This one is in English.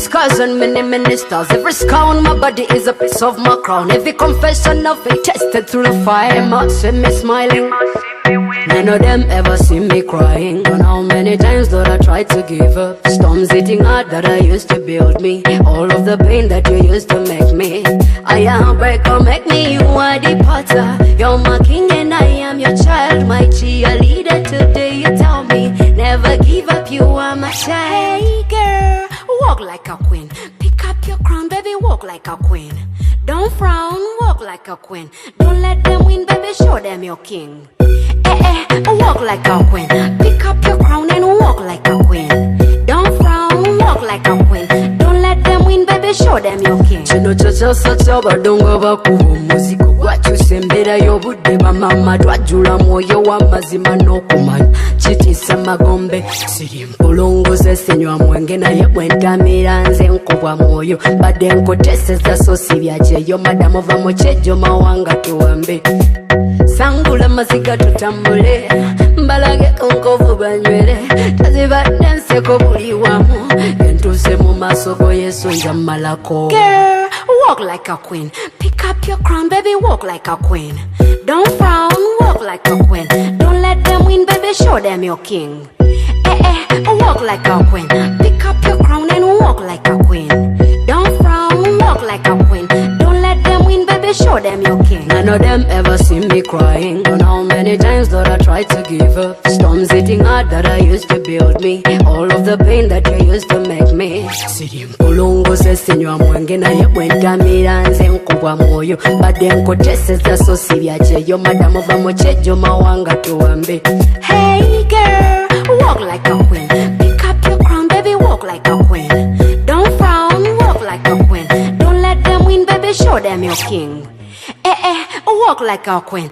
scars and many ministers. Every scar on my body is a piece of my crown. Every confession of faith tested through the fire. Must see me smiling. None of them ever see me crying. And how many times that I tried to give up. Storms hitting hard that I used to build me. All of the pain that you used to make me. I am breaker, make me, you are the potter. You're my king and I am your child. My cheerleader, today you tell me never give up, you are my child. Hey girl, walk like a queen. Pick up your crown, baby, walk like a queen. Don't frown, walk like a queen. Don't let them win, baby, show them your king. Walk like a queen. Pick up your crown and walk like a queen. Don't frown, walk like a queen. Don't let them win, baby, show them your king. Chino chacha badongo bakuba muziko gwakyusembera y'obudde bamama twajjula mwoyo w'amazima n'okumanya kitisa magombe siri mpolongoze sinywa mwenge naye bwe ntamira nze nkubwa mwoyo badde nkoteseza so si byakyeyo madamu va mu kyejjo mawanga tuwambe sangula maziga tutambule mbalage konkovu banywere tazibadde nseko buli wamu entuse mu maaso go yesu njamalako. Girl, walk like a queen. Pick up your crown, baby, walk like a queen. Don't frown, walk like a queen. Don't let them win, baby, show them your king. Walk like a queen. Pick up your crown and walk like a queen. Don't frown, walk like a queen. Don't let them win, baby, show them your king. None of them ever see me crying. And how many times that I tried to give up. Storms hitting hard that I used to build me. All of the pain that you used to make me. Siri mpolongoze sinywa mwenge naye bwe ntamira nze nkubwa mwoyo badde nkoteseza so si byakyeyo madamu va mu kyejjo mawanga tuwambe. Hey girl, walk like a queen. Pick up your crown, baby, walk like a queen. Don't frown, walk like a queen. Don't let them win, baby, show them your king. Walk like a queen.